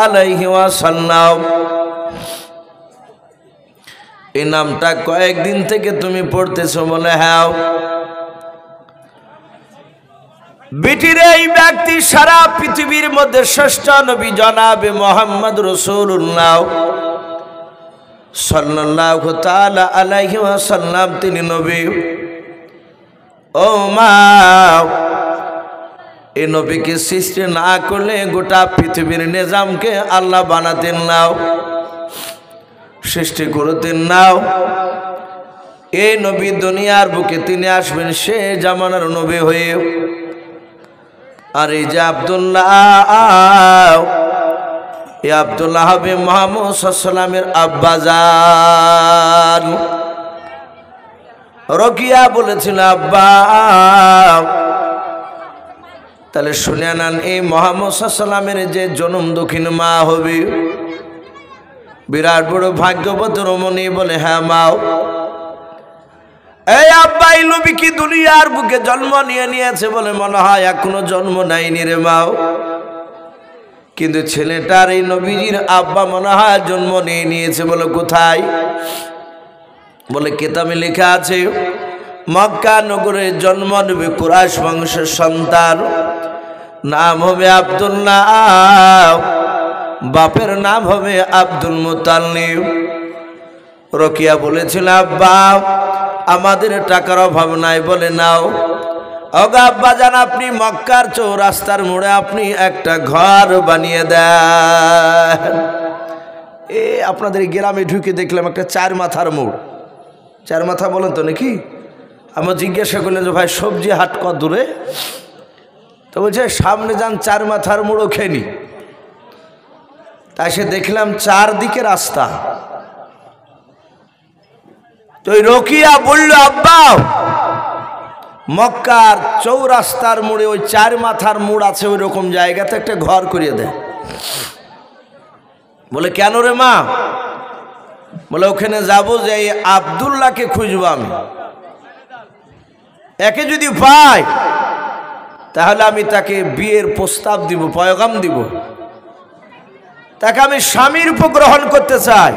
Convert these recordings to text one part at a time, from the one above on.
আলাইহি ওয়াসাল্লাম। এই নামটা কয়েকদিন থেকে তুমি পড়তেছো বলে হ্যাঁ। বিটির এই ব্যক্তি সারা পৃথিবীর মধ্যে শ্রেষ্ঠ নবী জনাবে মুহাম্মদ রাসূলুল্লাহ সাল্লাল্লাহু তাআলা আলাইহি ওয়াসাল্লাম তিনি নবী। ও মা, এই নবীকে সৃষ্টি না করলে গোটা পৃথিবীর নিজামকে আল্লাহ বানাতেন নাও, সৃষ্টি করতেন নাও। এই নবী দুনিয়ার বুকে তিনি আসবেন সে জামানার নবী হয়ে। আর এই যে আব্দুল্লাহ, এই আব্দুল্লাহ হবে মুহাম্মদ সাল্লাল্লাহু আলাইহি ওয়াসাল্লামের আব্বাজান। রকিয়া বলেছিল আব্বা, তাহলে শুনে নেন এই মুহাম্মদ সাল্লাল্লাহু আলাইহি ওয়াসাল্লামের যে জনম দক্ষিণ মা হবে, বিরাট বড় ভাগ্যবতী রমণী বলে হ্যাঁ মাও। এই আব্বা, এই নবী কি দুনিয়ার বুকে জন্ম নিয়েছে বলে মনে হয় এখনো জন্ম নেয়নি রে মাও। কিন্তু ছেলেটার এই নবীজির আব্বা মনে হয় জন্ম নিয়েছে বলে কোথায়? বলে কিতাবে লেখা আছে মক্কা নগরে জন্ম নেবে কুরাইশ বংশের সন্তান, নাম হবে আব্দুল্লাহ, বাপের নাম হবে আব্দুল মুতাল্লিব। রকিয়া বলেছিল আব্বা আমাদের টাকার অভাব নাই বলে নাও। ওগো আব্বা জান, আপনি মক্কার চৌরাস্তার মোড়ে আপনি একটা ঘর বানিয়ে দেন। আপনাদের গ্রামে ঢুকে দেখলাম একটা চার মাথার মোড়। চার মাথা বলেন তো নাকি? আমার জিজ্ঞাসা করলেন যে ভাই সবজি হাট কত দূরে? তো বলছে সামনে যান, চার মাথার মোড় ওখানে। তাই সে দেখলাম চারদিকে রাস্তা। তো ওই রকিয়া বলল আব্বা মক্কার চৌরাস্তার মোড়ে ওই চার মাথার মোড় আছে, ওই রকম জায়গাতে একটা ঘর করিয়ে দেয়। বলে কেন রে মা? বলে ওখানে যাবো যে এই আব্দুল্লাহকে খুঁজবো আমি, একে যদি পাই তাহলে আমি তাকে বিয়ের প্রস্তাব দিব, পয়গাম দিব, তাকে আমি স্বামীর রূপে গ্রহণ করতে চাই।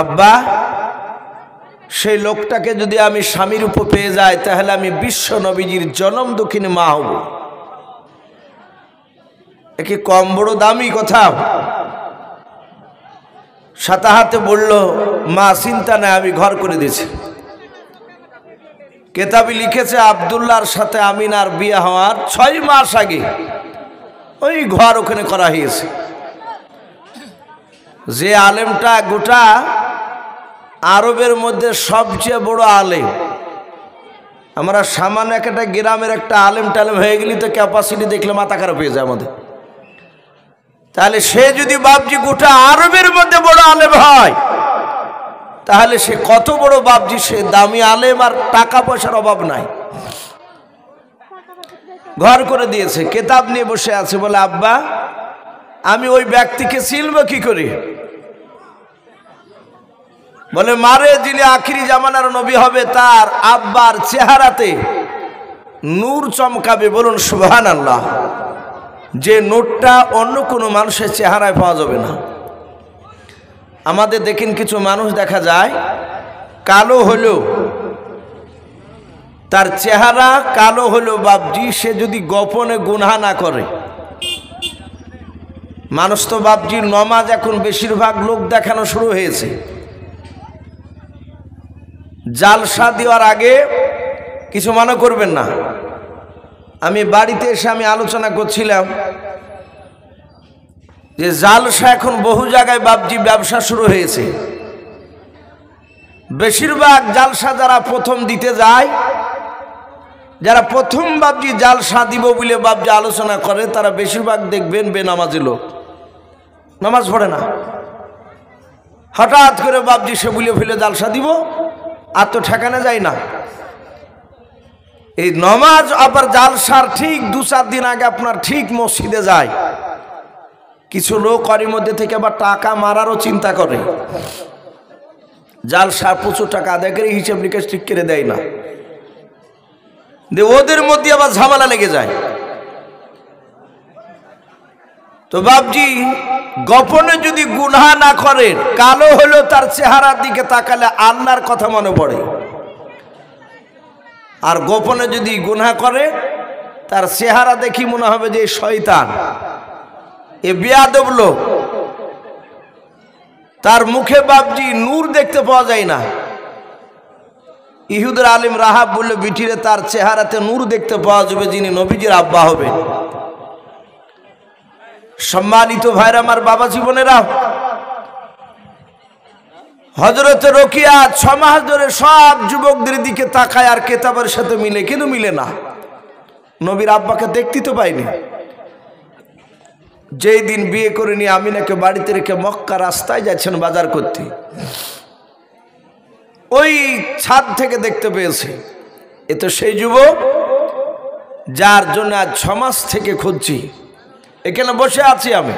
আব্বা সেই লোকটাকে যদি আমি স্বামীর রূপে পেয়ে যাই তাহলে আমি বিশ্ব নবীজির জনম দক্ষিণী মা হব। একে কম বড় দামি কথা? সাথে হাতে বলল মা চিন্তা নাই, আমি ঘর করে দিয়েছি। কেতাবি লিখেছে আব্দুল্লাহর সাথে আমিনার বিয়ে হওয়ার 6 মাস আগে ওই ঘর ওখানে করা হয়েছে। যে আলেমটা গোটা আরবের মধ্যে সবচেয়ে বড় আলেম, আমরা সামান্য একটা গ্রামের একটা আলেম টালেম হয়ে গেলি তো ক্যাপাসিটি দেখলে মাথা খারাপ হয়ে যায় আমাদের। তাহলে সে যদি বাপজি গোটা আরবের মধ্যে বড় আলেম হয় তাহলে সে কত বড় বাপজি, সে দামি আলেম আর টাকা পয়সার অভাব নাই। ঘর করে দিয়েছে, কেতাব নিয়ে বসে আছে। বলে আব্বা আমি ওই ব্যক্তিকে চিনব কি করে? বলে মারে, যিনি আখিরি জামানার নবী হবে তার আব্বার চেহারাতে নূর চমকাবে। বলুন সুবহানাল্লাহ। যে নূরটা অন্য কোনো মানুষের চেহারায় পাওয়া যাবে না। আমাদের দেখেন কিছু মানুষ দেখা যায় কালো হলো, তার চেহারা কালো হলো বাপজি, সে যদি গোপনে গুনাহ না করে। মানুষ তো বাপজির নমাজ এখন বেশিরভাগ লোক দেখানো শুরু হয়েছে। জালসা দেওয়ার আগে কিছু মনে করবেন না, আমি বাড়িতে এসে আমি আলোচনা করছিলাম যে জালসা এখন বহু জায়গায় বাপজি ব্যবসা শুরু হয়েছে। বেশিরভাগ জালসা যারা প্রথম দিতে যায়, যারা প্রথম বাপজি জালসা দিব বলে বাপজি আলোচনা করে, তারা বেশিরভাগ দেখবেন বেনামাজি লোক, নামাজ পড়ে না। হঠাৎ করে বাপজি সে বলে ফেলে জালসা দিব, আর তো ঠেকানো যায় না। এই নমাজ আবার জালসার ঠিক 2-4 দিন আগে আপনার ঠিক মসজিদে যায়। কিছু লোক এর মধ্যে থেকে আবার টাকা মারারও চিন্তা করে। জালসা প্রচুর টাকা আদায় করে হিসাব নিকাশ ঠিক করে দেয় না, ওদের মধ্যে আবার ঝামেলা লেগে যায়। তো বাপজি গোপনে যদি গুনাহ না করেন, কালো হলো তার চেহারার দিকে তাকালে আল্লাহর কথা মনে পড়ে, আর গোপনে যদি গুনাহ করে তার চেহারা দেখি মনে হবে যে শয়তান, এ বেয়াদব লোক। তার মুখে বাপজি নূর দেখতে পাওয়া যায় না। ইহুদের আলিম রাহাব বলল, বিটিরে তার চেহারাতে নূর দেখতে পাওয়া যাবে যিনি নবীজির আব্বা হবে। সম্মানিত ভাইরা আমার, বাবা জীবনেরা, হযরত রোকিয়া 6 মাস ধরে সব যুবকদের দিকে তাকায় আর কেতাবের সাথে মিলে, কিন্তু মিলে না। নবীর আব্বাকে দেখতে তো পাইনি। যেই দিন বিয়ে করে নিয়ে আমিনাকে বাড়িতে রেখে মক্কা রাস্তায় যাচ্ছেন বাজার করতে, ওই ছাদ থেকে দেখতে পেয়েছে। এ তো সেই যুবক যার জন্য আজ 6 মাস থেকে খুঁজছি, এখানে বসে আছি আমি।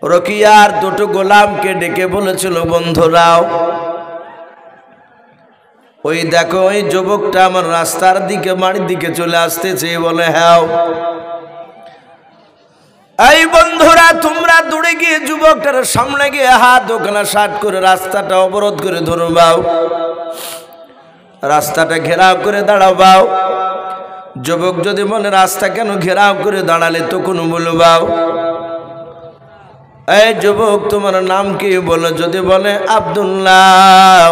রোকিয়ার 2টো গোলামকে ডেকে বলেছিল, বন্ধুরাও ওই দেখো ওই যুবকটা আমার রাস্তার দিকে বাড়ির দিকে চলে আসতেছে। বলে, হ্যাঁ। এই বন্ধুরা, তোমরা দৌড়ে গিয়ে যুবকটার সামনে গিয়ে হাত ওখানে শার্ট করে রাস্তাটা অবরোধ করে ধরবাও, রাস্তাটা ঘেরাও করে দাঁড়াবাও। যুবক যদি বলে রাস্তা কেন ঘেরাও করে দাঁড়ালে, তখন বলবাও, এই যুবক তোমার নাম কি বলো। যদি বলে আব্দুল্লাহ,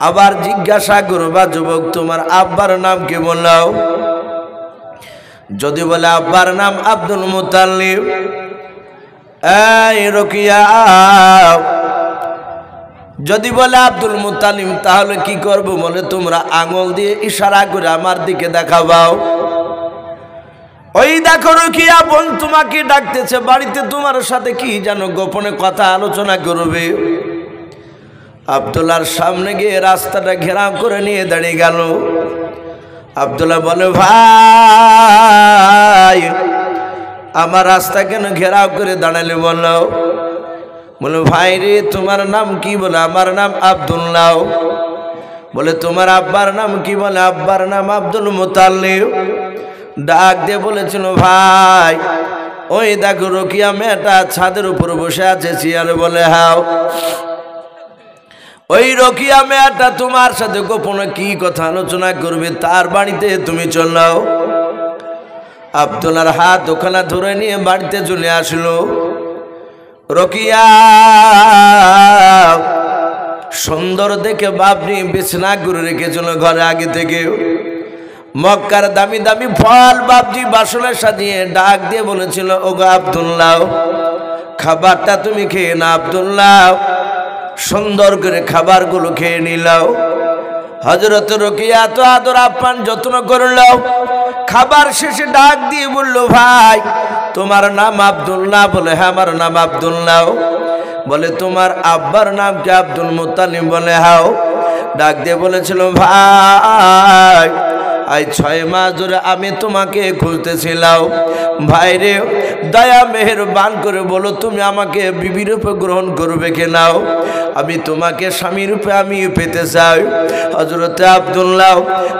আবার জিজ্ঞাসা করবা, যুবক তোমার আব্বার নাম কি বললাও। যদি বলে আব্বার নাম আব্দুল মুতাল্লিব, এই রোকিয়া যদি বলে আব্দুল মুতাল্লিব, তাহলে কি করব। বলে তোমরা আঙুল দিয়ে ইশারা করে আমার দিকে দেখাবাও। ওই দেখো রোকিয়া বোন তোমাকে ডাকতেছে, বাড়িতে তোমার সাথে কি যেন গোপনে কথা আলোচনা করবে। আব্দুল্লাহর সামনে গিয়ে রাস্তাটা ঘেরাও করে নিয়ে দাঁড়িয়ে গেল। আব্দুল্লাহ বলে, ভাই আমার রাস্তা কেন ঘেরাও করে দাঁড়ালে বলো। বলে, ভাই রে তোমার নাম কি। বলে, আমার নাম আব্দুল্লাহ। বলে, তোমার আব্বার নাম কি। বলে, আব্বার নাম আব্দুল মুতাল্লিব। ডাক দিয়ে বলেছিল, ভাই ওই দেখো রোকিয়া মেয়েটা ছাদের উপর বসে আছে চেয়ারে। বলে, হ্যাঁ। ওই রোকিয়া মেয়েটা তোমার সাথে গোপনে কি কথা আলোচনা করবে, তার বাড়িতে তুমি চলাও। আব্দুল্লাহর হাত ওখানে ধরে নিয়ে বাড়িতে চলে আসলো। রোকিয়া সুন্দর দেখে বাপনি বিছনা করে রেখেছিল ঘরে আগে থেকে। মক্কার দামি দামি ফল বাপজি বাসনে সাজিয়ে ডাক দিয়ে বলেছিল, ওগো আব্দুল্লাহ, খাবারটা তুমি খেয়ে না। আব্দুল্লাহ সুন্দর করে খাবারগুলো খেয়ে নিলাও। হযরত রোকিয়া তো আদর আপ্যায়ন যত্ন করলাও। খাবার শেষে ডাক দিয়ে বলল, ভাই তোমার নাম আব্দুল্লাহ। বলে, হ্যাঁ আমার নাম আব্দুল্লাহ। বলে, তোমার আব্বার নাম কি। Abdul Muttalib. বলে, হ্যাঁ। ডাক দিয়ে বলেছিল, ভাই আজ 6 মাস ধরে আমি তোমাকে খুঁজতেছিলাম। ভাইরে দয়া মেহেরবান করে বলো, তুমি আমাকে বিবি রূপে গ্রহণ করবে কি নাও। আমি তোমাকে স্বামী রূপে আমি পেতে চাই। হযরত আব্দুল্লাহ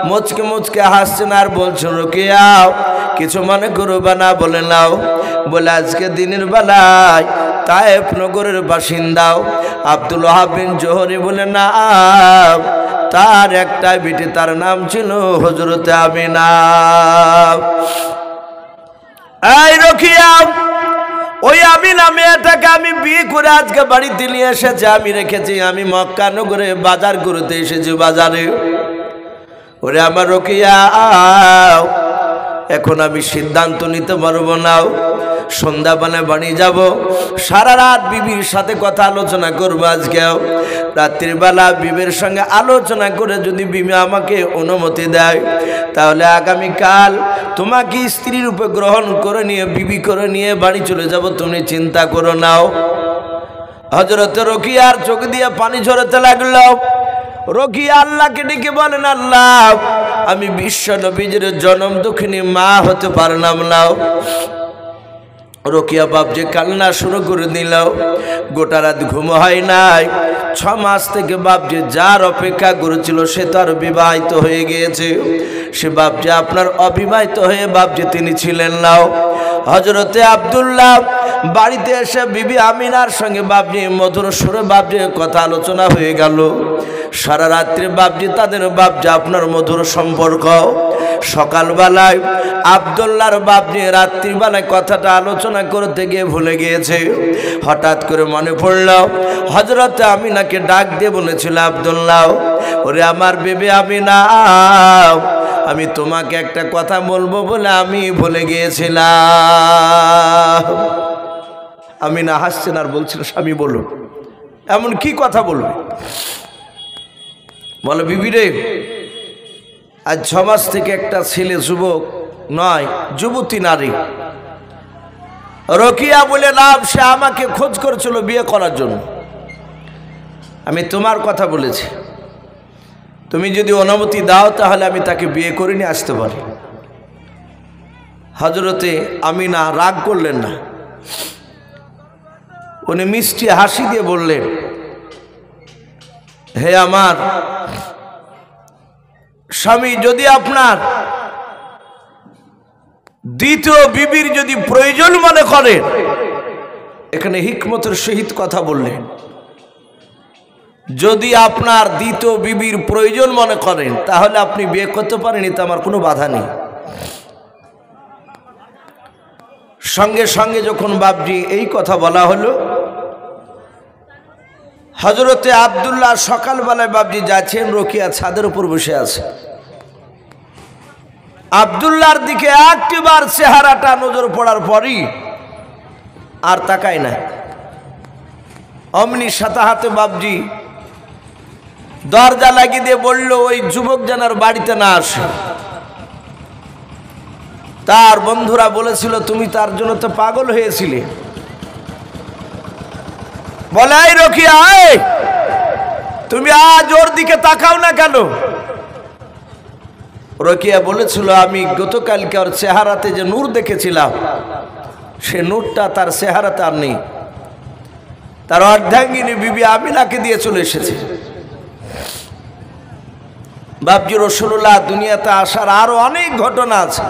মুচকে মুচকে হাসছেন আর বলছেন, রোকিয়া কিছু মনে করবে না। বলে, নাও। বলে, আজকে দিনের বেলায় তায়েফ নগরের বাসিন্দাও আব্দুল ওয়াহাব বিন জোহরি। বলে, না, তার একটা বিটি, তার নাম ছিল হযরত আমিনা। এই রোকিয়া, ওই আমিনা মেয়েটাকে আমি বিয়ে করে আজকে বাড়িতে নিয়ে এসেছি, আমি রেখেছি। আমি মক্কা নগরে বাজার করতে এসেছি বাজারে। ওরে আমার রোকিয়া, এখন আমি সিদ্ধান্ত নিতে পারবো না। সন্ধ্যাবেলায় বাড়ি যাব, সারা রাত বিবির সাথে কথা আলোচনা করবো। আজকেও রাত্রির বেলা বিবির সঙ্গে আলোচনা করে যদি বিবি আমাকে অনুমতি দেয়, তাহলে আগামীকাল তোমাকে স্ত্রী রূপে গ্রহণ করে নিয়ে বিবি করে নিয়ে বাড়ি চলে যাব। তুমি চিন্তা করো নাও। হযরত রোকিয়ার চোখ দিয়ে পানি ঝরতে লাগলো। রোকিয়া আল্লাহকে ডেকে বলেন, আল্লাহ আমি বিশ্ব নবীর জনম দুঃখিনী মা হতে পারলাম না। রোকিয়া বাপ যে কান্না শুরু করে দিল, গোটা রাত ঘুম হয় নাই। 6 মাস থেকে বাপ যে যার অপেক্ষা করেছিল সে তার বিবাহিত হয়ে গিয়েছে। সে বাপ যে আপনার অবিবাহিত হয়ে বাপ যে তিনি ছিলেন নাও। হযরতে আব্দুল্লাহ বাড়িতে এসে বিবি আমিনার সঙ্গে বাপজি মধুর সুরে বাপজি কথা আলোচনা হয়ে গেল। সারা রাত্রে বাপজি তাদের বাপজি আপনার মধুর সম্পর্ক। সকালবেলায় আব্দুল্লাহর বাপজি রাত্রিবেলায় কথাটা আলোচনা করতে গিয়ে ভুলে গিয়েছে। হঠাৎ করে মনে পড়ল হযরতে আমিনাকে ডাক দিয়ে বলেছিল, আব্দুল্লাহ, ওরে আমার বেবি আমিনা, আমি তোমাকে একটা কথা বলবো বলে আমি ভুলে গিয়েছিলাম। আমিনা হাসছেন আর বলছিল, স্বামী বলো, এমন কি কথা বলবে? বলো, বিবি রে, আজ 6 মাস থেকে একটা ছেলে, যুবক নয় যুবতী নারী, রোকিয়া বলে নাম, সে আমাকে খোঁজ করেছিল বিয়ে করার জন্য। আমি তোমার কথা বলেছি, তুমি যদি অনুমতি দাও তাহলে আমি তাকে বিয়ে করে নিয়ে আসতে পারি। হযরতে আমিনা রাগ করলেন না, উনি মিষ্টি হাসি দিয়ে বললেন, হে আমার স্বামী, যদি আপনার দ্বিতীয় বিবির যদি প্রয়োজন মনে করেন, এখানে হিকমতের সহিত কথা বললেন, যদি আপনার দ্বিতীয় বিবির প্রয়োজন মনে করেন তাহলে আপনি বিয়ে করতে পারেন, এতে আমার কোনো বাধা নেই। সঙ্গে সঙ্গে যখন বাপজি এই কথা বলা হলো, হযরতে আব্দুল্লাহ সকালবেলায় বাপজি যাচ্ছেন, রোকিয়া ছাদের উপর বসে আছে। আব্দুল্লাহর দিকে একটিবার চেহারাটা নজর পড়ার পরই আর তাকায় না। অমনি সাথে হাতে বাপজি দরজা লাগিয়ে দিয়ে বলল, ওই যুবক যেন আর বাড়িতে না আসে। তার বন্ধুরা বলেছিল, তুমি তার জন্য তো পাগল হয়েছিলে। বলে, এই রোকিয়া, তুমি আজ ওর দিকে তাকাও না কেন? রোকিয়া বলেছিল, আমি গতকালকে ওর চেহারাতে যে নূর দেখেছিলাম, সে নূরটা তার চেহারাতে আর নেই। তার অর্ধাঙ্গিনী বিবি আমিনাকে দিয়ে চলে এসেছে। বাপজি রাসূলুল্লাহ দুনিয়াতে আসার আরো অনেক ঘটনা আছে,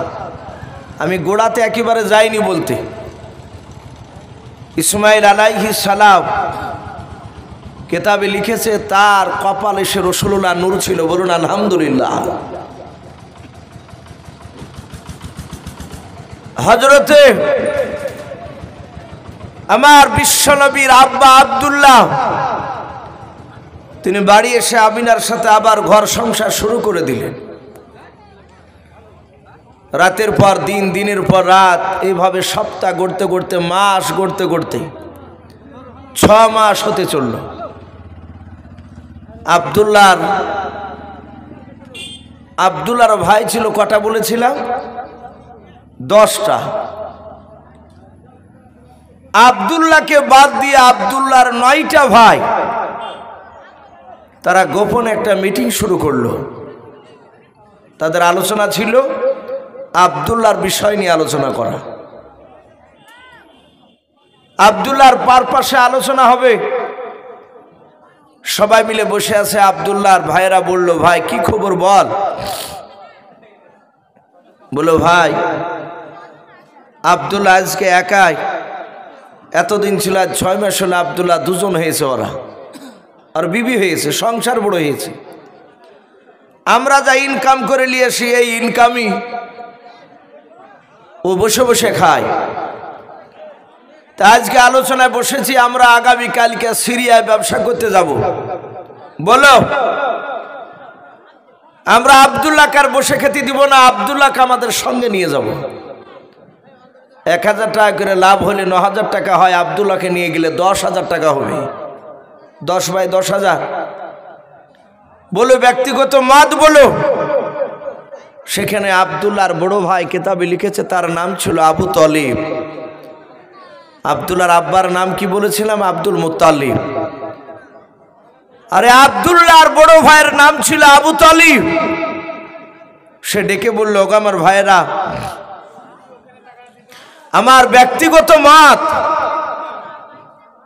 আমি গোড়াতে একেবারে যাইনি বলতে। ইসমাইল আলাইহিস সালাম কিতাবে লিখেছে, তার কপালে সে রাসূলুল্লাহ নূর ছিল। বলুন আলহামদুলিল্লাহ। হযরতে আমার বিশ্বনবীর আব্বা আব্দুল্লাহ, তিনি বাড়ি এসে আমিনার সাথে আবার ঘর সংসার শুরু করে দিলেন। রাতের পর দিন, দিনের পর রাত, এইভাবে সপ্তাহ গড়তে গড়তে, মাস গড়তে গড়তে 6 মাস হতে চলল। আব্দুল্লাহর ভাই ছিল কটা বলেছিলাম? 10টা। আব্দুল্লাহকে বাদ দিয়ে আব্দুল্লাহর 9টা ভাই, তারা গোপনে একটা মিটিং শুরু করলো। তাদের আলোচনা ছিল আব্দুল্লাহর বিষয় নিয়ে আলোচনা করা। আব্দুল্লাহর পারপাসে আলোচনা হবে। সবাই মিলে বসে আছে। আব্দুল্লাহর ভাইয়েরা বলল, ভাই কি খবর বল? বলো, ভাই আব্দুল্লাহ আজকে একাই, এতদিন ছিল, আজ 6 মাস হলো আব্দুল্লাহ 2 জন হয়েছে, ওরা আর বিবি হয়েছে, সংসার বড় হয়েছে। আমরা যা ইনকাম করে নিয়ে আসি, এই ইনকামই ও বসে বসে খায়। তা আজকে আলোচনায় বসেছি, আমরা আগামীকালকে সিরিয়ায় ব্যবসা করতে যাব। বলো, আমরা আব্দুল্লাহকে আর বসে খেতে দিব না, আব্দুল্লাহকে আমাদের সঙ্গে নিয়ে যাব। 1000 টাকা করে লাভ হলে 9000 টাকা হয়, আব্দুল্লাহকে নিয়ে গেলে 10,000 টাকা হবে। 10 বাই 10,000। বলো ব্যক্তিগত মত বলো। সেখানে আব্দুল্লাহর বড় ভাই কিতাবে লিখেছে, তার নাম ছিল আবু তলিব। আব্দুল্লাহর আব্বার নাম কি বলেছিলাম? Abdul Muttalib. আরে আব্দুল্লাহর বড় ভাইয়ের নাম ছিল আবু তলিব। সে ডেকে বলল, ওগো আমার ভাইয়েরা, আমার ব্যক্তিগত মত,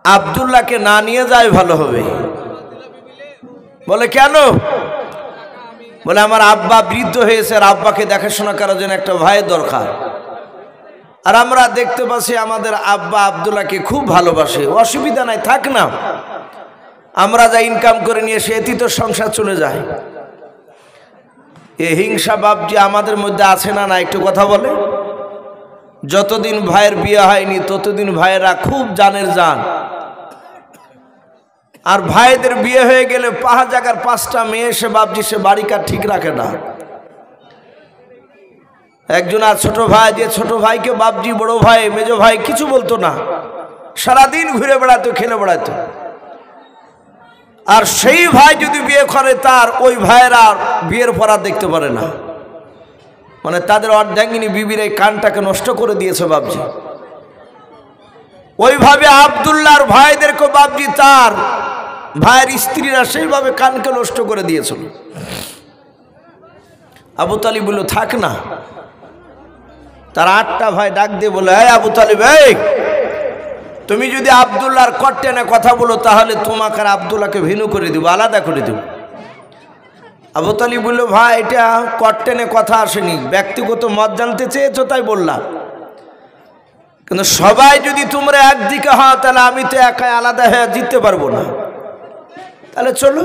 আব্দুল্লাহকে না নিয়ে যায় ভালো হবে। বলে কেন? বলে আমার আব্বা বৃদ্ধ হয়েছে, আর আব্বাকে দেখাশোনা করার জন্য একটা ভাই দরকার। আর আমরা দেখতে পাচ্ছি আমাদের আব্বা আব্দুল্লাহকে খুব ভালোবাসে। অসুবিধা নাই, থাক না, আমরা যা ইনকাম করে নিয়ে এসে এতেই তো সংসার চলে যায়। এই হিংসা বাবজি আমাদের মধ্যে আছে না? না একটু কথা বলে। যতদিন ভাইয়ের বিয়ে হয়নি ততদিন ভাইয়েরা খুব জানের জান, আর ভাইদের বিয়ে হয়ে গেলে 5 জায়গার 5টা মেয়ে সে বাবজি সে বাড়িকার ঠিক রাখে না। একজন আর ছোট ভাই, যে ছোট ভাইকে বাবজি বড় ভাই মেজো ভাই কিছু বলতো না, সারাদিন ঘুরে বেড়াতো, খেলে বেড়াতো। আর সেই ভাই যদি বিয়ে করে তার ওই ভাইয়েরা বিয়ের পর আর দেখতে পারে না। মানে তাদের অর্ধাঙ্গিনী বিবির এই কানটাকে নষ্ট করে দিয়েছে বাবজি। ওইভাবে আব্দুল্লাহর ভাইদেরকে বাবজি তার ভাইয়ের স্ত্রীরা সেইভাবে কানকে নষ্ট করে দিয়েছিল। আবু তালিব বলল থাক না। তার 8টা ভাই ডাক দিয়ে বলে, এই আবু তালিব, এই তুমি যদি আব্দুল্লাহর কট্টেনে কথা বলো তাহলে তোমাকে আর আব্দুল্লাহকে ভিন্ন করে দেবো, আলাদা করে দেবো। আবু তালিব বলল, ভাই এটা কট্টেনে কথা আসেনি, ব্যক্তিগত মত জানতে চেয়েছো তাই বললাম। কিন্তু সবাই যদি তোমরা একদিকে হও তাহলে আমি তো একাই আলাদা হয়ে জিততে পারবো না, তাহলে চলো।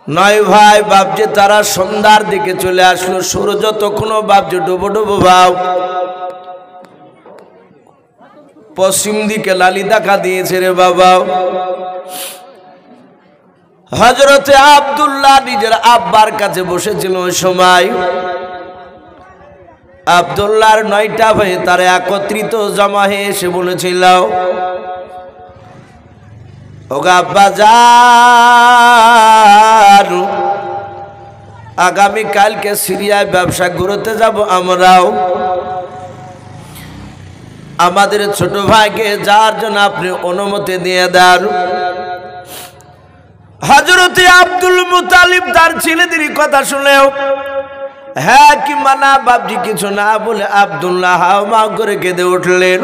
9 ভাই বাবজি তারা সন্ধ্যার দিকে চলে আসলো। সূর্য তখনও বাবজি ডুবো ডুবো ভাব। পশ্চিম দিকে লালি দেখা দিয়েছে রে বাবা। হযরতে আব্দুল্লাহ নিজের আব্বার কাছে বসেছিল। ওই সময় আব্দুল্লাহর 9টা ভাই তারা একত্রিত জমা হয়ে এসে বলেছিল, ওগো আব্বা যান, আগামী কালকে সিরিয়ায় ব্যবসা করতে যাব আমরাও। আমাদের ছোট ভাইকে যার জন্য আপনি অনুমতি দিয়ে দেন। হযরতে আব্দুল মুতালিব তার ছেলেদের কথা শুনেও হ্যাঁ কি মানা বাবজি কিছু না বলে আব্দুল্লাহ হাওমা করে কেঁদে উঠলেন।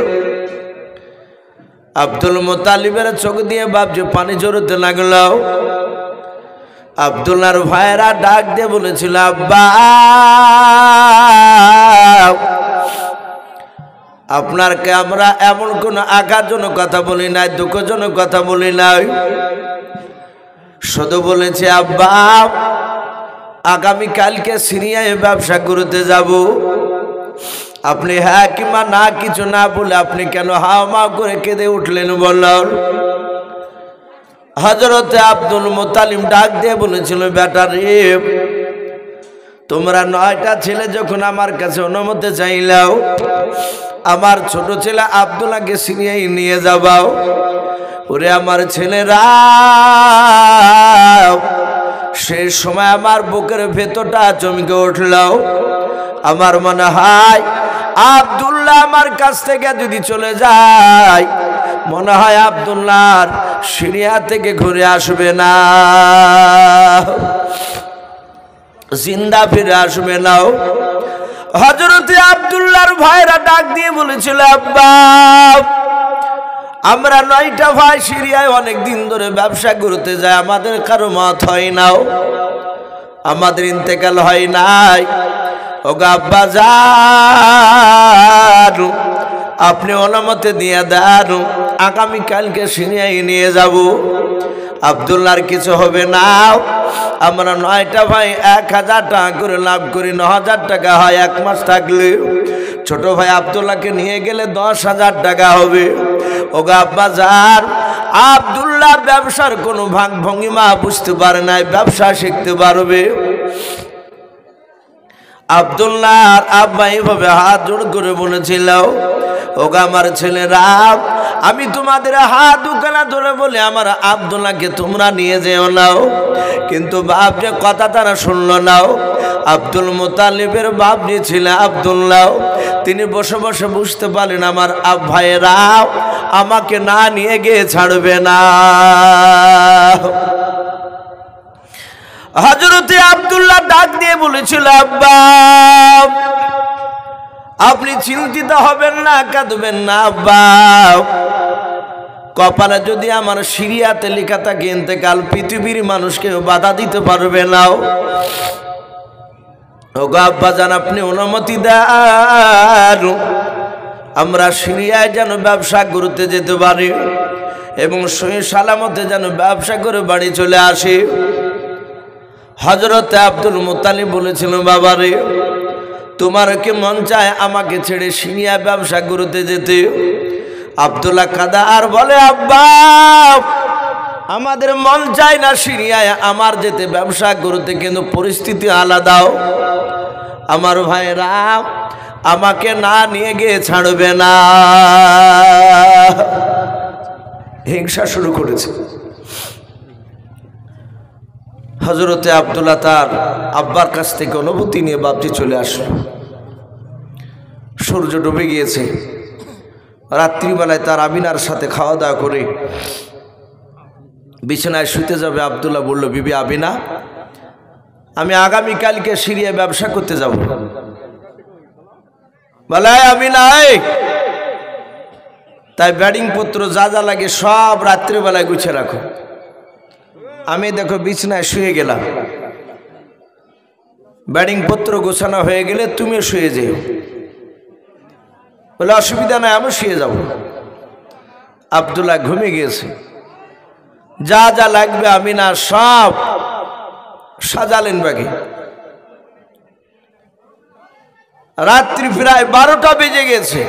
আব্দুল মুতালিবের চোখ দিয়ে বাবজি পানি ঝরতে লাগলো। আব্দুল্লাহর ভাইয়েরা ডাক দিয়ে বলেছিল, আব্বা আপনারকে আমরা এমন কোন আঘাতজনক কথা বলি নাই, দুঃখজনক কথা বলি নাই, শুধু বলেছে আব্বা আগামী কালকে সিরিয়ায় ব্যবসা করতে যাব। আপনি হ্যাঁ কিংবা না কিছু না বলে আপনি কেন হাওমা করে কেঁদে উঠলেন বললেন। হযরতে আব্দুল মুতালিব ডাক দিয়ে বলেছিল, বেটা রে, তোমরা 9টা ছেলে যখন আমার কাছে অনুমতি চাইলাও, আমার ছোট ছেলে আব্দুল্লাহকে সিরিয়ায় নিয়ে যাবাও। ওরে আমার ছেলেরা, সেই সময় আমার বুকের ভেতরটা চমকে উঠল। আমার মনে হয় আব্দুল্লাহ আমার কাছ থেকে যদি চলে যায়, মনে হয় আব্দুল্লাহর সিরিয়া থেকে ঘুরে আসবে না, জিন্দা ফিরে আসবে না। হযরতে আব্দুল্লাহর ভাইরা ডাক দিয়ে বলেছিল, আব্বা আমরা 9টা ভাই সিরিয়ায় অনেক দিন ধরে ব্যবসা করতে যাই, আমাদের কারো মত হয় নাও, আমাদের ইন্তেকাল হয় নাই। ওগো আব্বা যান, আপনি অনুমতি দিয়ে দেন, আগামী কালকে সিরিয়ায় নিয়ে যাব। আব্দুল্লাহর কিছু হবে না। আমরা 9টা ভাই 1000 টাকা করে লাভ করি, 9000 টাকা হয় 1 মাস থাকলে। ছোট ভাই আব্দুল্লাহকে নিয়ে গেলে 10,000 টাকা হবে। ওগো আব্বা যান, আব্দুল্লাহ ব্যবসার কোনো ভাগ ভঙ্গিমা বুঝতে পারে নাই, ব্যবসা শিখতে পারবে। আব্দুল্লাহর আব্বা এইভাবে হাত জোড় করে বলেছিল, ওগো আমার ছেলেরা, আমি তোমাদের হাত দুখানা ধরে বলে আমার আব্দুল্লাহকে তোমরা নিয়ে যেও নাও। কিন্তু বাপ যে কথা তারা শুনলো নাও। আব্দুল মুতালিবের বাপ যে ছিল আব্দুল্লাহ, তিনি বসে বসে বুঝতে পারলেন আমার ভাইয়েরা আমাকে না নিয়ে গিয়ে ছাড়বে না। হযরতে আব্দুল্লাহ ডাক দিয়ে বলেছিল, আব্বা আপনি চিন্তিত হবেন না, কাঁদবেন না আব্বা। কপালে যদি আমার সিরিয়াতে লেখা থাকে ইন্তেকাল, পৃথিবীর মানুষকে বাধা দিতে পারবে না। ওগো আব্বাজান, আপনি অনুমতি দেন আমরা সিরিয়ায় যেন ব্যবসা করতে যেতে পারি এবং সহি সালামতে যেন ব্যবসা করে বাড়ি চলে আসি। হযরত আব্দুল মুত্তালিব বলেছিল, বাবারে তোমার কি মন চায় আমাকে ছেড়ে সিরিয়া ব্যবসা করতে যেতে? আব্দুল্লাহ কাদা আর বলে, আব্বা আমাদের মন চায় না সিরিয়ায় আমার যেতে ব্যবসা করতে, কিন্তু পরিস্থিতি আলাদাও। আমার ভাইরা আমাকে না নিয়ে গিয়ে ছাড়বে না। হিংসা শুরু করেছে। হযরতে আব্দুল্লাহ তার আব্বার কাছ থেকে অনুমতি নিয়ে বাপজি চলে আসলো। সূর্য ডুবে গিয়েছে। রাত্রিবেলায় তার আমিনার সাথে খাওয়া দাওয়া করে বিছানায় শুতে যাবে। আব্দুল্লাহ বলল, বিবি আমিনা, আমি আগামীকালকে সিরিয়া ব্যবসা করতে যাব। বলে, আমিনা তাই ব্যাডিং পত্র যা যা লাগে সব রাত্রিবেলায় গুছিয়ে রাখো। আমি দেখো বিছানায় শুয়ে গেলাম। ব্যাডিং পত্র গোছানো হয়ে গেলে তুমিও শুয়ে যেও। বলে, অসুবিধা নাই, আমি শুয়ে যাব। আব্দুল্লাহ ঘুমিয়ে গিয়েছে। যা যা লাগবে আমিনা সব সাজালেন ব্যাগে। রাত্রি প্রায় 12টা বেজে গেছে।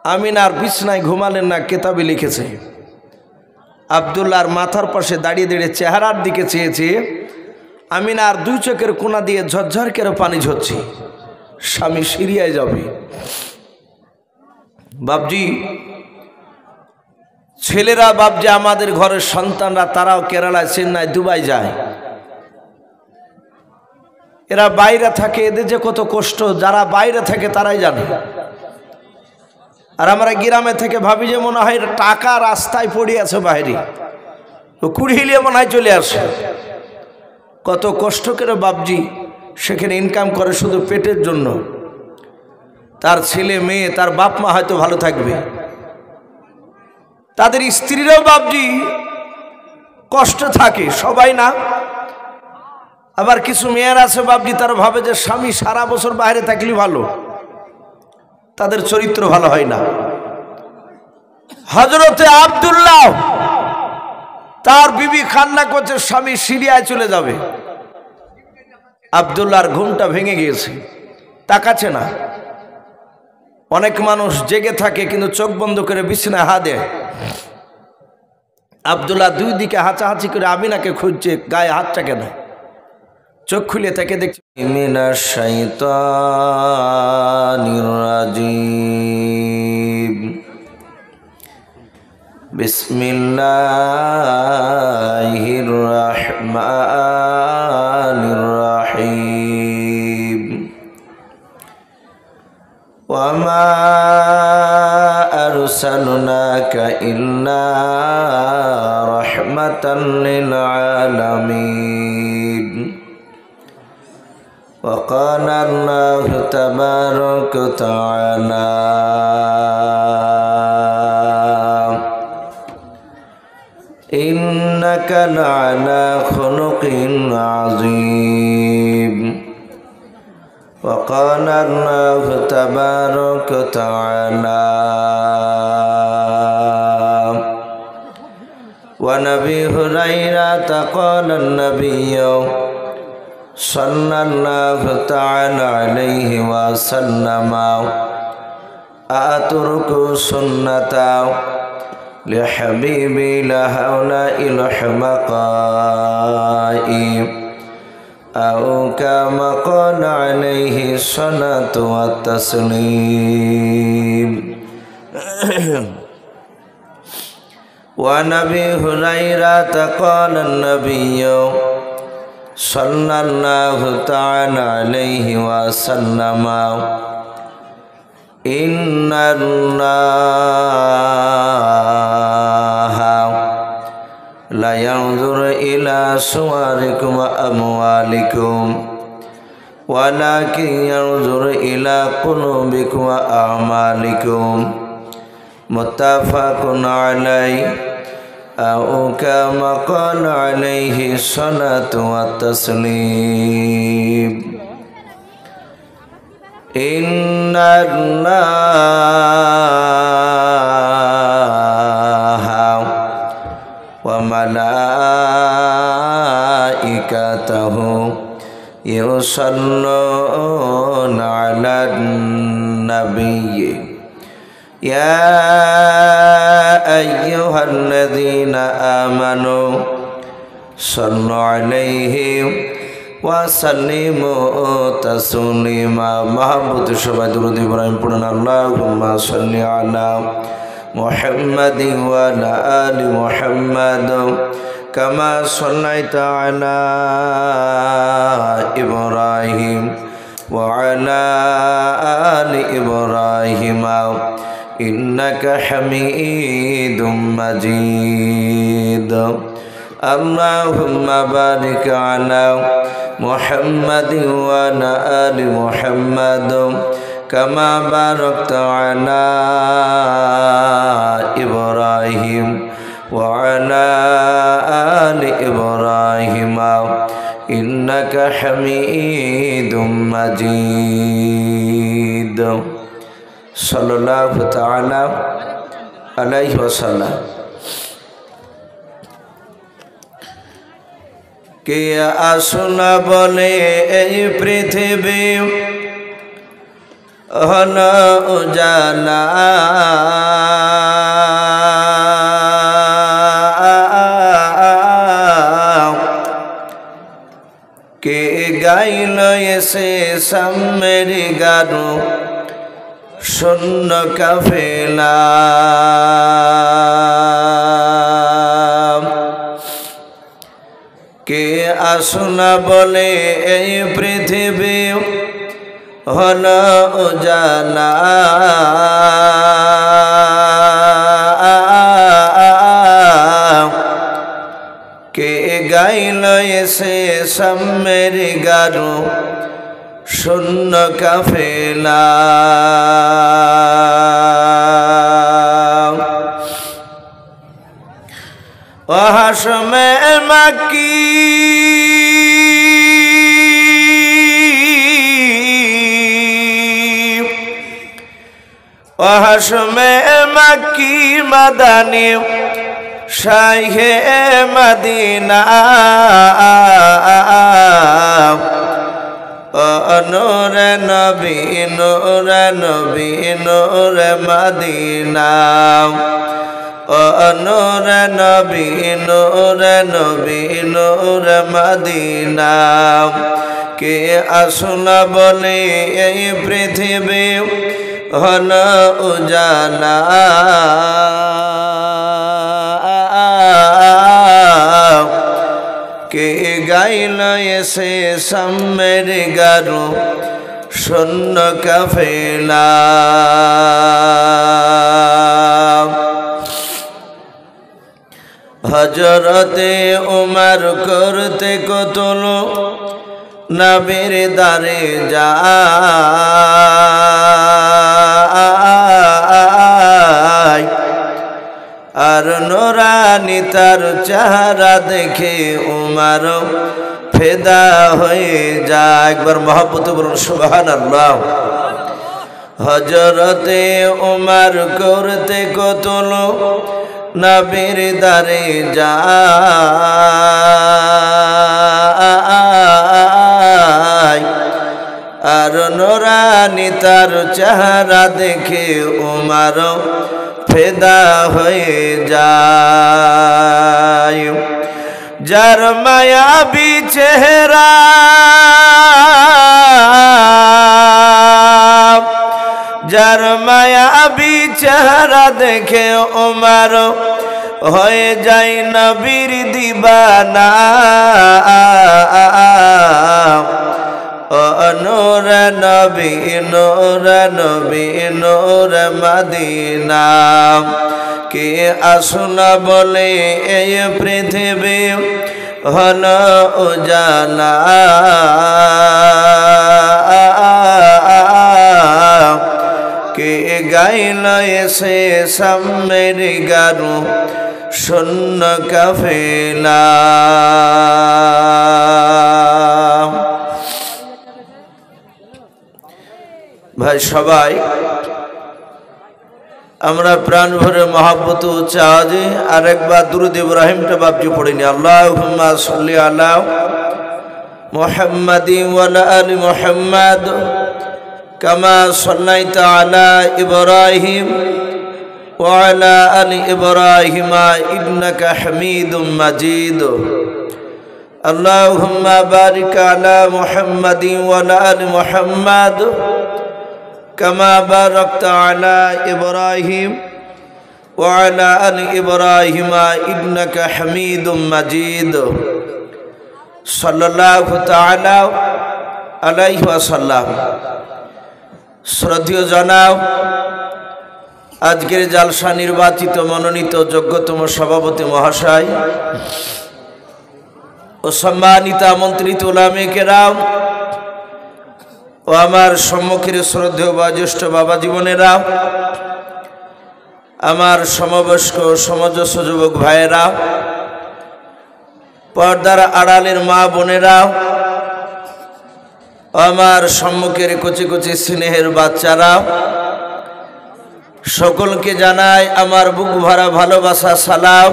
আমিনার বিছানায় ঘুমালেন না, কেতাবে লিখেছে। আব্দুল্লাহর মাথার পাশে দাঁড়িয়ে দাঁড়িয়ে চেহারার দিকে চেয়েছে। আমিনার দুই চোখের কোনা দিয়ে ঝরঝর করে পানি ঝরছে। স্বামী সিরিয়ায় যাবে। বাপজি, ছেলেরা বাপজি আমাদের ঘরের সন্তানরা তারাও কেরালায়, চেন্নাই, দুবাই যায়। এরা বাইরে থাকে, এদের যে কত কষ্ট যারা বাইরে থাকে তারাই জানে। আর আমরা গ্রামে থেকে ভাবি যে মনে হয় টাকা রাস্তায় পড়ে আছে বাইরে, কুড়িয়ে মনে হয় চলে আসে। কত কষ্ট করে বাপজি সেখানে ইনকাম করে শুধু পেটের জন্য। তার ছেলে মেয়ে, তার বাপ মা হয়তো ভালো থাকবে, তাদের স্ত্রীরাও বাপজি কষ্ট থাকে, সবাই না। আবার কিছু মেয়ের আছে বাপজি, তারা ভাবে যে স্বামী সারা বছর বাইরে থাকলে ভালো, তাদের চরিত্র ভালো হয় না। হযরতে আব্দুল্লাহ তার বিবি কান্না করছে, স্বামী সিরিয়ায় চলে যাবে। আব্দুল্লাহর ঘুমটা ভেঙে গিয়েছে, তাকাচ্ছে না। অনেক মানুষ জেগে থাকে কিন্তু চোখ বন্ধ করে বিছানায় হাত দেয়। আব্দুল্লাহ দুই দিকে হাঁচাহাঁচি করে আমিনাকে খুঁজছে, গায়ে হাতটা কেন। চোখ খুলে থেকে দেখছি, মিনাশ শাইতানির রাজিম, বিসমিল্লাহির রহমানির রহিম। ওয়ামা আরসালনাকা ইল্লা রাহমাতাল লিল আলামিন। وقال الله تبارك وتعالى إنك لعلى خلق عظيم. وقال الله تبارك وتعالى وعن أبي هريرة قال النبي صلى الله تعالى عليه وسلم أترك سنة لحبيبي لهؤلاء الحمقاء أو كما قال عليه الصلاة والتسليم. وعن أبي هريرة قال النبي صلى الله تعالى عليه وسلم إن الله لا ينظر إلى صوركم وأموالكم ওয়ালাকিন ইয়ানজুরু ইলা কুলুবিকুম ওয়া আমালিকুম মুত্তাফাকুন আলাইহি আও কামা ক্বালা আলাইহি সালাতু ওয়াত তাসলিম ইন্নাল্লাহা ওয়া মালাইকাতাহু ইউসাল্লুনা আলান নাবিয়্যি ইয়া আইয়ুহাল্লাযীনা আমানু সাল্লু আলাইহি ওয়া সাল্লিমু তাসলিমা। মাহবুব সবাই দুরূদ ইব্রাহিম পড়ুন। আল্লাহুম্মা সাল্লি আলা মুহাম্মাদিন ওয়া আলা আলি মুহাম্মাদ কামা সাল্লাইতা আলা ইব্রাহিম ওয়া আলা আলি ইব্রাহিম ইন্নাকা হামিদুম মাজিদ। আল্লাহুম্মা বারিক আলা মুহাম্মাদিন ওয়া আলা আলি মুহাম্মাদ কামা বারাকতা আলা ইব্রাহিম ওয়া আলা আলি ইব্রাহিম ইন্নাকা হামিদুম মাজিদ। সাল্লাল্লাহু তাআলা আলাইহি ওয়াসাল্লাম। কে আসনা বলে এই পৃথিবী হল উজালা, কে গাইল এসে সামের গানু শূন্য কাফেলা, কে আসনা বলে এই পৃথিবী হল উজালা, কে গাইল এসে সামের গানু শূন্য কাফেলা। ও হাশমে মাক্কি ও হাশমে মাক্কি মাদানী শাইখে মদিনা, ও নূরে নবী নূরে নবী নূরে মদিনা, ও নূরে নবী নূরে নবী নূরে মদিনা, কে আসনা বলে এই পৃথিবী হল উজালা, কে গাইল এসে সামের গানু শূন্য কাফেলা। হযরতে উমর করতে কতল নবীর দারে যায়, আর নুরানি তার চেহারা দেখে উমর ফিদা হয়ে যায়। একবার মহব্বত বলুন সুবহানাল্লাহ। হযরতে উমর করতে কতল নবীর দারে যায়, আর নুরানি তার চেহারা দেখে উমর ফিদা হয়ে যায়। যার মায়াবী চেহারা যার মায়াবী চেহারা দেখে উমর হয়ে যায় নবীর দিবানা, ও নূরে নবী নূরে নবী নূরে মদিনা, কে আসনা বলে এই পৃথিবী হলো জানা কে গাইল এসে সামের গারু শূন্য কাফেলা। ভাই সবাই আমরা প্রাণ ভরে মহব্বত উচ্চ আওয়াজে আরেকবার দুরূদ ইব্রাহিমটা বাপজি পড়িনি। আল্লাহুম্মা সাল্লি আলা মুহাম্মাদিন ওয়া আলা আলি মুহাম্মাদ কামা সাল্লাইতা আলা ইব্রাহিম ওয়া আলা আলি ইব্রাহিম ইন্নাকা হামিদুম মাজিদ। আল্লাহুম্মা বারিক আলা মুহাম্মাদিন ওয়া আলা আলি মুহাম্মাদ কামা বারাকতা আলা ইব্রাহিম ওয়া আলা আলি ইব্রাহিম ইন্নাকা হামিদুম মাজিদ। সাল্লাল্লাহু তাআলা আলাইহি ওয়াসাল্লাম। শ্রদ্ধেয় জনাব, আজকের জালসা নির্বাচিত মনোনীত যোগ্যতম সভাপতি মহাশয় ও সম্মানিত আমন্ত্রিত উলামায়ে কেরাম ও আমার সম্মুখের শ্রদ্ধেয় বা জ্যেষ্ঠ বাবা জীবনেরা, আমার সমবয়স্ক সমাজস্য যুবক ভাইয়েরা, পর্দার আড়ালের মা বোনেরা, আমার সম্মুখের কচি কচি স্নেহের বাচ্চারা, সকলকে জানাই আমার বুক ভরা ভালোবাসা সালাম।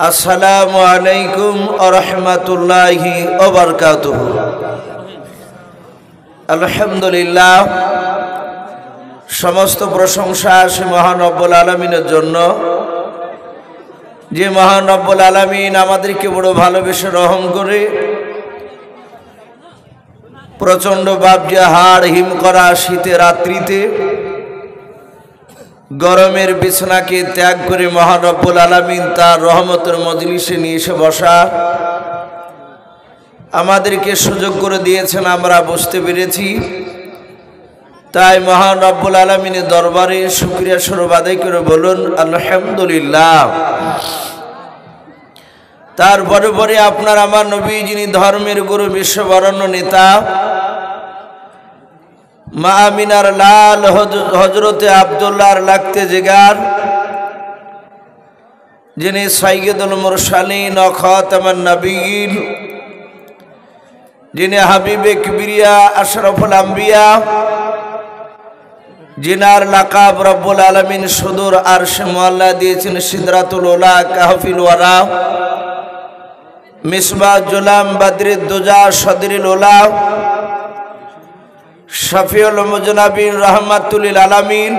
আসসালামু আলাইকুম ওয়া রাহমাতুল্লাহি ওয়া বারাকাতুহু। আলহামদুলিল্লাহ, সমস্ত প্রশংসা সে মহান রব্বুল আলামিনের জন্য, যে মহান রব্বুল আলামিন আমাদেরকে বড় ভালোবেসে রহম করে প্রচণ্ড বাপজা হাড় হিম করা শীতের রাত্রিতে গরমের বিছানাকে ত্যাগ করে মহান রব্বুল আলামিন তার রহমতের মজলিসে নিয়ে এসে বসা আমাদেরকে সুযোগ করে দিয়েছেন, আমরা বুঝতে পেরেছি। তাই মহান রব্বুল আলামিনের দরবারে শুকরিয়া স্বরূপ আদায় করে বলুন আলহামদুলিল্লাহ। তারপরে পরে আপনার আমার নবী, যিনি ধর্মের গুরু, বিশ্ববরণ্য নেতা, মা আমিনার লাল হযরতে আব্দুল্লাহর লাগতে জিগার, যিনি সাইয়্যিদুল মুরসালিন ও খাতামুন নবিয়্যিন, যিনি হাবিবে কিবরিয়া আশরাফুল আম্বিয়া, জিনার লাকাব রব্বুল আলামিন সুদূর আরশে মুআল্লা দিয়েছেন সিদরাতুল উলা, কাহফিল ওয়ারা, মিসবাহ জুলাম, বদরুদ দুজা, সদরুল উলা, শফিউল মুজনাবিন, রাহমাতুল লিল আলামিন,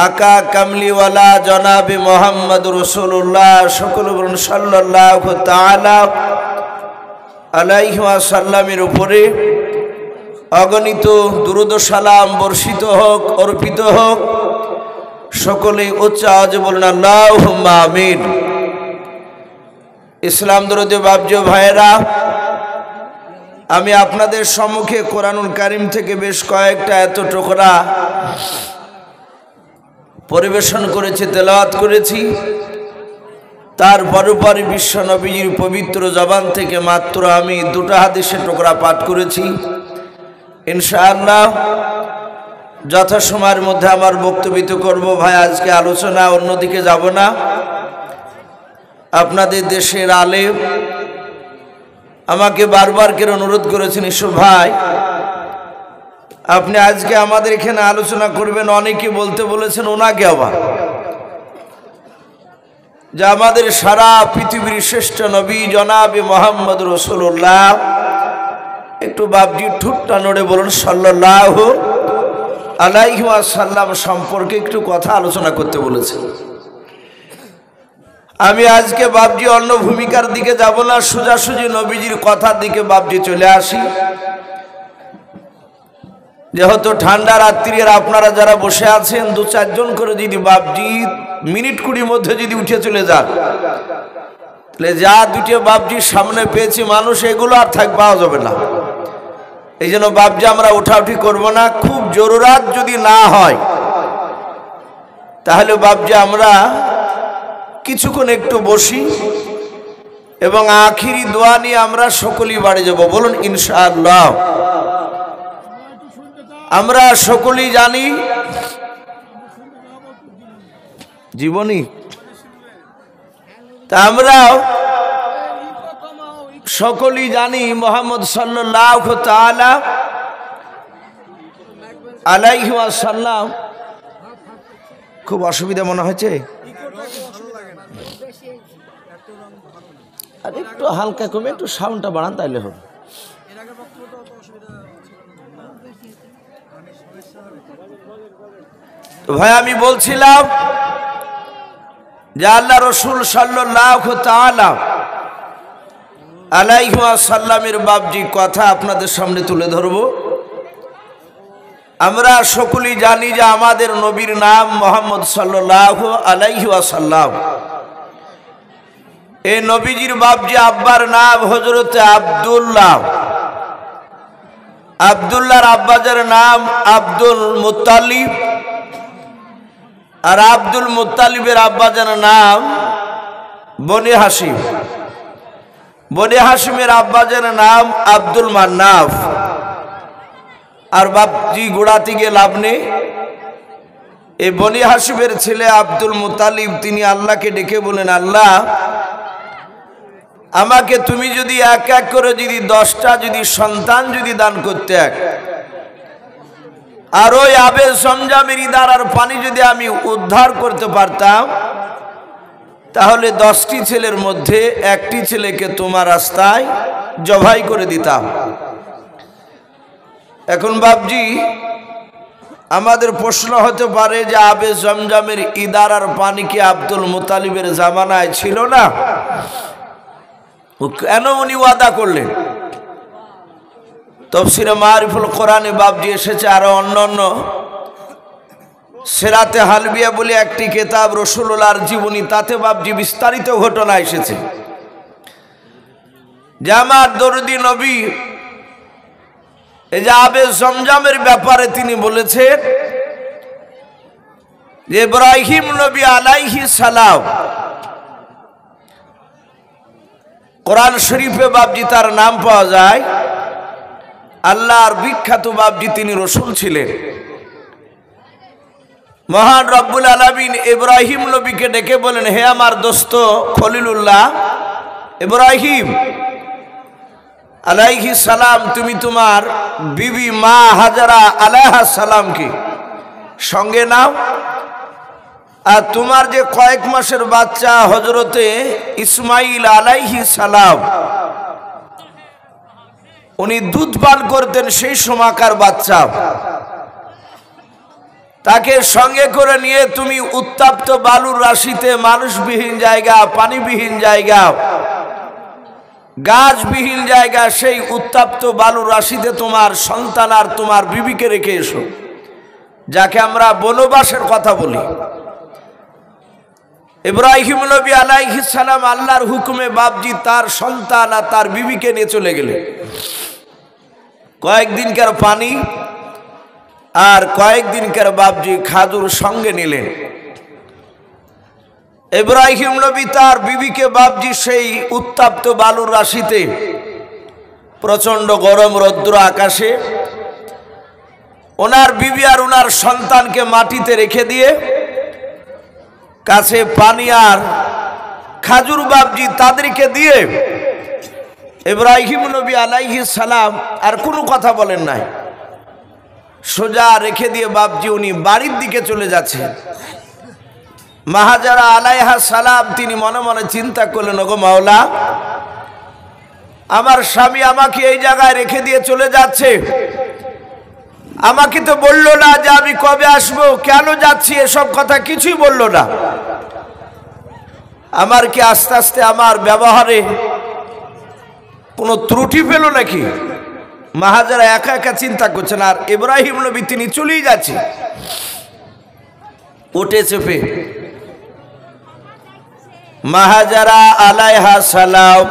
আকা কামলিওয়ালা জনাবে মুহাম্মদুর রাসূলুল্লাহ সকল বলুন সাল্লাল্লাহু তাআলা আলাইহি ওয়াসাল্লামের উপরে অগণিত দুরূদ ও সালাম বর্ষিত হোক, অর্পিত হোক। সকলেই উচ্চ আওয়াজে বলুন আল্লাহুম্মা আমিন। ইসলাম দরদি বাপজি ভাইয়েরা, আমি আপনাদের সম্মুখে কোরআনুল কারীম থেকে বেশ কয়েকটা এত টুকরা পরিবেশন করেছি, তেলাওয়াত করেছি। তার পরপরই বিশ্ব নবীজির পবিত্র জবান থেকে মাত্র আমি দুটো হাদিসের টুকরা পাঠ করেছি। ইনশাআল্লাহ যথাসময়ের মধ্যে আমার বক্তব্য করব। ভাই, আজকে আলোচনা অন্যদিকে যাব না। আপনাদের দেশের আলেম আমাকে বারবার করে অনুরোধ করেছেন, ইসু ভাই আপনি আজকে আমাদের এখানে আলোচনা করবেন। অনেকে বলতে বলেছেন ওনাকে আবার, যে আমাদের সারা পৃথিবীর শ্রেষ্ঠ নবী জনাবে মুহাম্মদ রাসূলুল্লাহ, একটু বাপজি ঠুটটা নড়ে বলুন সাল্লাল্লাহু আলাইহি ওয়াসাল্লাম সম্পর্কে একটু কথা আলোচনা করতে বলেছেন। আমি আজকে বাপজি অন্য ভূমিকার দিকে যাব না, সোজাসুজি নবীজির কথার দিকে বাপজি চলে আসি। যেহেতু ঠান্ডা রাত্রির আপনারা যারা বসে আছেন, দু চারজন করে যদি বাপজি মিনিট 20 মধ্যে যদি উঠে চলে যান, তাহলে যা দুটো বাপজির সামনে পেয়েছি মানুষ, এগুলো আর পাওয়া যাবে না। এই জন্য বাপজি আমরা উঠাউঠি করব না। খুব জরুরাত যদি না হয় তাহলে বাপজি আমরা কিছুক্ষণ একটু বসি, এবং আখিরি দোয়া নিয়ে আমরা সকলেই বাড়ি যাব। বলুন ইনশাআল্লাহ। আমরা সকলেই জানি জীবনী, তা আমরাও সকলেই জানি মুহাম্মদ সাল্লাল্লাহু তাআলা আলাইহি ওয়াসাল্লাম। খুব অসুবিধা মনে হয়েছে, আর একটু হালকা কমে একটু সাউন্ডটা বাড়ান তাইলে হবে। তো ভাই আমি বলছিলাম যে আল্লাহ রসুল সাল্লাল্লাহু তাআলা আলাইহি ওয়াসাল্লামের বাবজি কথা আপনাদের সামনে তুলে ধরব। আমরা সকলেই জানি যে আমাদের নবীর নাম মুহাম্মদ সাল্লাল্লাহু আলাইহি ওয়াসাল্লাম। এই নবীজির বাবজি আব্বার নাম হযরতে আব্দুল্লাহ। আব্দুল্লাহর আব্বাজার নাম আব্দুল মুত্তালিব, আর আব্দুল মুত্তালিবের আব্বাজার নাম বনি হাশিম। বনি হাশিমের আব্বাজার নাম আব্দুল মান্নাফ। আর বাপজি গোড়াতে গিয়ে লাভ নেই। এই বনি হাশিমের ছেলে আব্দুল মুত্তালিব তিনি আল্লাহকে ডেকে বলেন, আল্লাহ আমাকে তুমি যদি এক এক করে যদি 10টা যদি সন্তান যদি দান করতে, আর ওই আবে জমজমের ইদারার পানি যদি আমি উদ্ধার করতে পারতাম, তাহলে 10টি ছেলের মধ্যে একটি ছেলেকে তোমার রাস্তায় জবাই করে দিতাম। এখন বাপজি আমাদের প্রশ্ন হতে পারে যে আবে জমজমের ইদারার পানি কি আব্দুল মুত্তালিবের জামানায় ছিল না? কেন উনি ওয়াদা করলেন? তাফসীরে মারিফুল কোরআনে বাপজি এসেছে, আরো অন্যান্য সিরাতে হালবিয়া বলে একটি কিতাব রাসূলুল্লাহর জীবনী, তাতে বাপজি বিস্তারিত ঘটনা এসেছে যে আমার দরদি নবী এই যে আবে জমজমের ব্যাপারে তিনি বলেছেন যে ইব্রাহিম নবী আলাইহিস সালাম, কোরআন শরীফে বাপজি তার নাম পাওয়া যায়, আল্লাহর বিখ্যাত বাপজি তিনি রসুল ছিলেন। মহান রব্বুল আলামিন ইব্রাহিম নবীকে ডেকে বলেন, হে আমার দোস্ত খলিলুল্লাহ ইব্রাহিম আলাইহিস সালাম, তুমি তোমার বিবি মা হাজারা আলাইহাস সালামকে সঙ্গে নাও, আর তোমার যে কয়েক মাসের বাচ্চা হযরতে ইসমাইল আলাইহিস সালাম উনি দুধ পান করতেন, সেই সময়কার বাচ্চা, তাকে সঙ্গে করে নিয়ে তুমি উত্তপ্ত বালুর রাশিতে, মানুষবিহীন জায়গা, পানিবিহীন জায়গা, গাছবিহীন জায়গা, সেই উত্তপ্ত বালুর রাশিতে তোমার সন্তান আর তোমার বিবিকে রেখে এসো, যাকে আমরা বনবাসের কথা বলি। ইব্রাহিম নবী আলাইহিস সালাম আল্লাহর হুকুমে বাপজি তার সন্তান আর তার বিবিকে নিয়ে চলে গেলেন। কয়েকদিনকার পানি আর কয়েকদিনকার বাপজি খাজুর সঙ্গে নিলেন। ইব্রাহিম নবী তার বিবিকে বাপজি সেই উত্তপ্ত বালুর রাশিতে, প্রচন্ড গরম রৌদ্র আকাশে, ওনার বিবি আর ওনার সন্তানকে মাটিতে রেখে দিয়ে কাছে পানি আর খাজুর বাপজি তাদেরকে দিয়ে ইব্রাহিম নবী আলাইহিস সালাম আর কোনো কথা বলেন নাই, সোজা রেখে দিয়ে বাপজি উনি বাড়ির দিকে চলে যাচ্ছেন। মা হাজারা আলাইহাস সালাম তিনি মনে মনে চিন্তা করলেন, ওগো মাওলা, আমার স্বামী আমাকে এই জায়গায় রেখে দিয়ে চলে যাচ্ছে, আমাকে তো বললো না যে আমি কবে আসবো, কেন যাচ্ছি, এসব কথা কিছুই বললো না। আমার কি আস্তে আস্তে আমার ব্যবহারে কোনো ত্রুটি পেল নাকি? মা হাজারা একা একা চিন্তা করছেন, আর ইব্রাহিম নবী তিনি চলেই যাচ্ছে উঠে চেপে। মা হাজারা আলাইহাস সালাম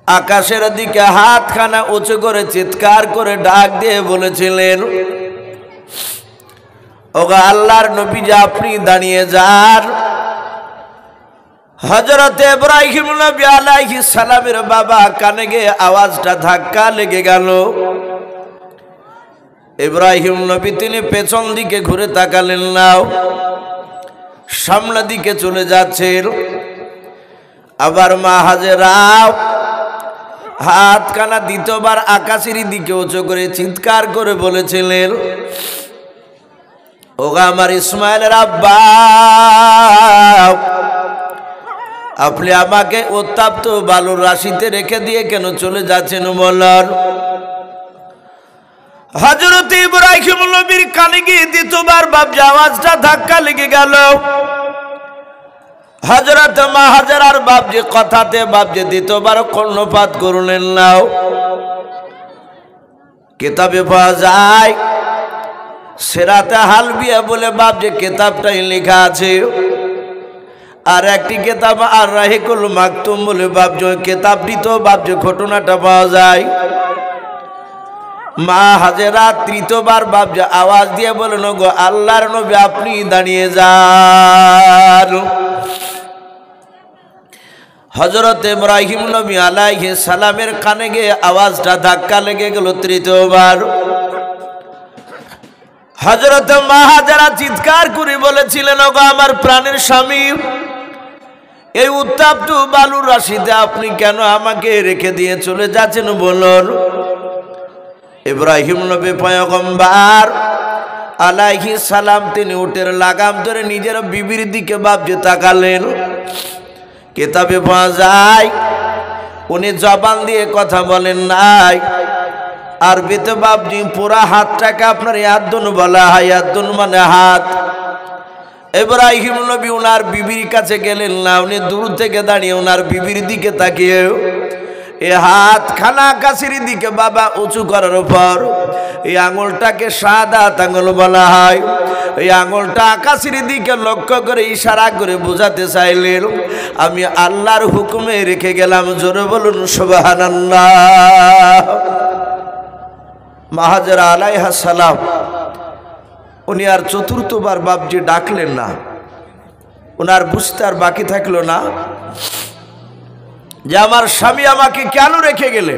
আকাশের দিকে হাতখানা উঁচু করে চিৎকার করে ডাক দিয়ে বলেছিলেন, ওগো আল্লাহর নবী, যে আপনি দাঁড়িয়ে যান, হযরত ইব্রাহিম নবী আলাইহিস সালামের বাবা কানে গিয়ে আওয়াজটা ধাক্কা লেগে গেল। ইব্রাহিম নবী তিনি পেছন দিকে ঘুরে তাকালেন না, সামনের দিকে চলে যাচ্ছেন। আবার মা হাজেরা হাত কানা দ্বিতীয়বার আকাশের দিকে উঁচু করে চিৎকার করে বলেছিলেন, ওগা আমার ইসমাইলের আব্বা, আপনি আমাকে উত্তপ্ত বালুর রাশিতে রেখে দিয়ে কেন চলে যাচ্ছেন বলার? হযরত ইব্রাহিম নবীর কানে গিয়ে দ্বিতীয়বার বাপজি আওয়াজটা ধাক্কা লেগে গেল। হযরত মা হাজেরার বাপজি কথাতে বাপজি দ্বিতীয়বার কর্ণপাত করলেন না। কিতাবে পাওয়া যায়, সিরাতে হালবিয়া বলে বাপজি কিতাবটাই লেখা আছে, আর একটি কিতাব আর রাহিকুল মাকতুম বলে বাপজি কিতাবটি তো বাপজি ঘটনাটা পাওয়া যায়। মা হাজেরা তৃতীয়বার বাপজি আওয়াজ দিয়ে বলেন, গো আল্লাহর নবী আপনি দাঁড়িয়ে যান। হযরত ইব্রাহিম নবী আলাইহিস সালামের কানে গিয়ে আওয়াজটা ধাক্কা লেগে গেল তৃতীয়বার। হযরত মা হাজেরা চিৎকার করে বলেছিলেন, ওগো আমার প্রাণের স্বামী, এই উত্তপ্ত বালুর রাশিতে আপনি কেন আমাকে রেখে দিয়ে চলে যাচ্ছেন বলুন? ইব্রাহিম নবী পয়গম্বর আলাইহিস সালাম তিনি উটের লাগাম ধরে নিজের বিবির দিকে বাপজি তাকালেন। কিতাবে পাওয়া যায় উনি জবান দিয়ে কথা বলেন নাই, আরবিতে বাপজি পুরা হাতটাকে আপনার ইয়াদুন বলা হয়, ইয়াদুন মানে হাত। ইব্রাহিম নবী ওনার বিবির কাছে গেলেন না, উনি দূর থেকে দাঁড়িয়ে ওনার বিবির দিকে তাকিয়ে এই হাত খানা আকাশের দিকে বাবা উঁচু করার পর এই আঙুলটাকে শাহাদাত আঙুল বলা হয়। এই আঙুলটা আকাশের দিকে লক্ষ্য করে ইশারা করে বোঝাতে চাইলেন, আমি আল্লাহর হুকুমে রেখে গেলাম। জোরে বলুন সুবহানাল্লাহ। মা হাজেরা আলাইহিস সালাম উনি আর চতুর্থবার বাপজি ডাকলেন না, ওনার বুঝতে আর বাকি থাকলো না যে আমার স্বামী আমাকে কেন রেখে গেলে।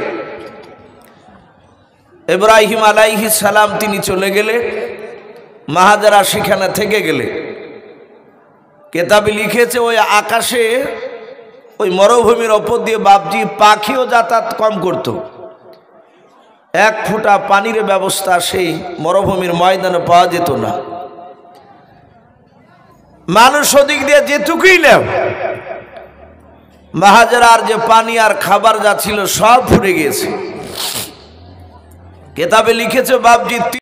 ইব্রাহিম আলাইহিস সালাম তিনি চলে গেলে, মা হাজেরা সেখানে থেকে গেলে। কিতাবে লিখেছে ওই আকাশে ওই মরুভূমির ওপর দিয়ে বাপজি পাখিও যাতায়াত কম করত। এক ফোঁটা পানির ব্যবস্থা সেই মরুভূমির ময়দানে পাওয়া যেত না। মানুষ ওদিক দিয়ে যেটুকুই নেও, মা হাজেরার যে পানি আর খাবার যা ছিল সব ফুরে গিয়েছে। কিতাবে লিখেছে বাপজি